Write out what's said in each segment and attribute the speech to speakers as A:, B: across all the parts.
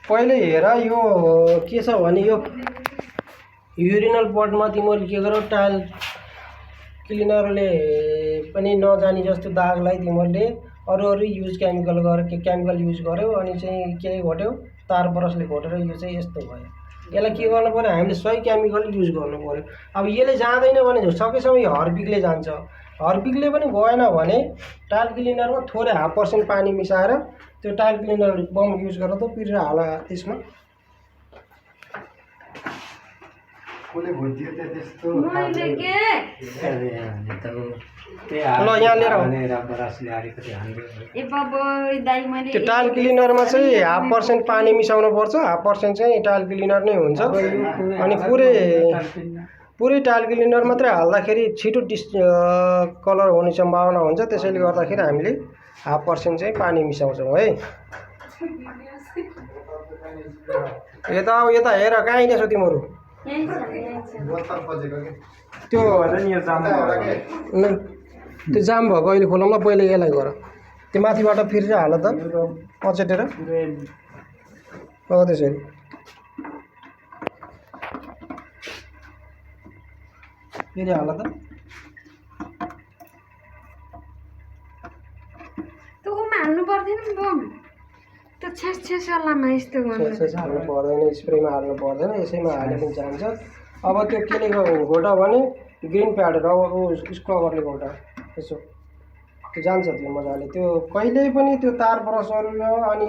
A: पहिले हेर यो के छ भने यो युरिनल पटमा तिमीहरूले के गर टाइल क्लिनरले पनि नजाने जस्तो दागलाई तिमीहरूले अरू युज केमिकल गरेर केमिकल युज गर्यो अनि चाहिँ के घट्यो तार ब्रसले घटेर यो चाहिँ यस्तो भयो। यसलाई के गर्नु पर्यो हामीले सही केमिकल युज गर्नु पर्यो। अब यसले जाँदैन भने सकेसम्म यो हर्पिकले जान्छ। हर्पिकले पनि गएन भने टाइल क्लिनरमा थोरै 0.5% पानी मिसाएर त्यो टाइल क्लिनर बम युज गरेर त पिरेर हाल त्यसमा। ल यहाँ लिएर त्यो टाइल क्लिनरमा चाहिँ 0.5% पानी मिसाउनु पर्छ। 0.5% चाहिँ टाइल क्लिनर नै हुन्छ। अनि पुरै टाइल क्लिनर मात्रै हाल्दाखेरि छिटो कलर हुने सम्भावना हुन्छ। त्यसैले गर्दाखेरि हामीले 0.5% चाहिँ पानी मिसाउँछौँ है। यता हेर कहाँ हिँडेछौ तिमीहरू? त्यो जाम भएको अहिले खोलौँ ल। पहिले यसलाई गर त्यो माथिबाट फेरि हाल त पचेटेर त्यसरी फेरि हाल त।
B: हाल्नु पर्दैन बम त छेस वालामा यस्तो गर्नु
A: हाल्नु पर्दैन, स्प्रेमा हाल्नु पर्दैन, यसैमा हाले पनि जान्छ। अब त्यो केले घोटा भने ग्रिन प्याडहरू अब स्क्रबरले घोटा यसो त्यो जान्छ त्यो मजाले। त्यो कहिल्यै पनि त्यो तार ब्रसहरू अनि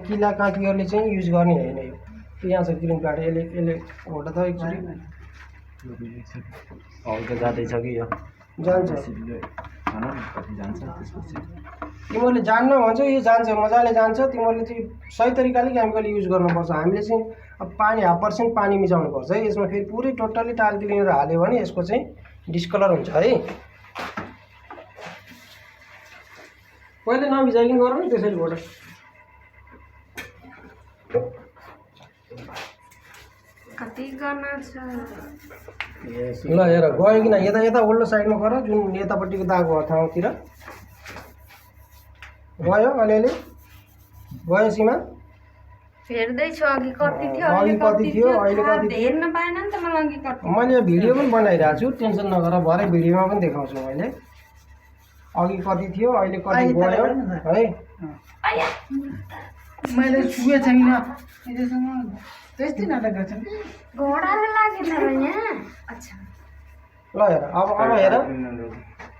A: किला काँटीहरूले चाहिँ युज गर्ने होइन। यो यहाँ छ ग्रिन प्याड, यसले घोटा त एकचोटि
C: जाँदैछ कि यो
A: जान्छ। तिमीहरूले जान्न भन्छ यो जान्छ, मजाले जान्छ। तिमीहरूले चाहिँ सही तरिकाले केमिकल युज गर्नुपर्छ। हामीले चाहिँ अब पानी 0.5% पानी मिसाउनुपर्छ है यसमा। फेरि पुरै टोटल्ली टाइल क्लिनर हाल्यो भने यसको चाहिँ डिस्कलर हुन्छ है। पहिले नभिजाइकन गर नि त्यसरी घोटा।
B: कति गर्न छ
A: ल हेर गयो कि न? यता उल्लो साइडमा गर, जुन यतापट्टिको दाग भएको ठाउँतिर गयो। अलिअलि गयो सीमा?
B: हेर्दैछु अघि कति थियो
A: अघि कति थियो अहिले कति थियो
B: हेर्न पाएन नि त मलाई अघि कति।
A: मैले यो भिडियो पनि बनाइरहेको छु, टेन्सन नगर, भरे भिडियोमा पनि देखाउँछु मैले। अघि कति थियो अहिले कति गयो है।
D: मैले छुए छैन यतिसम्म त्यस्तै नाटक गर्छन् कि
B: घोडाले लागेन र यहाँ। अच्छा
A: ल हेर अब हेर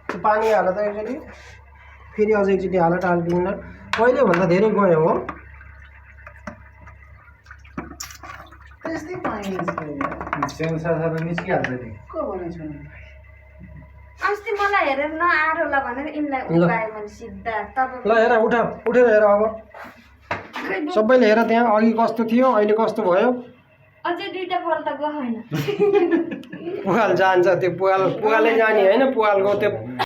A: त्यो पानी हाल त एकचोटि, फेरि अझ एकचोटि हाल टाइल क्लिनर। पहिले भन्दा धेरै गयो हो।
D: त्यस्तै पानी
C: निस्किहाल्छ नि
D: को भनेको छ
B: अस्ति मलाई हेरेर नआएर होला भनेर यिनलाई उठाएँ मैले सिधा।
A: ल हेर उठेर हेर अब सबैले हेर त्यहाँ अघि कस्तो थियो अहिले कस्तो भयो।
B: अझै दुईटा पल्ट गएन।
A: पुवाल जान्छ, त्यो पुवालै जाने होइन। पुवालको त्यो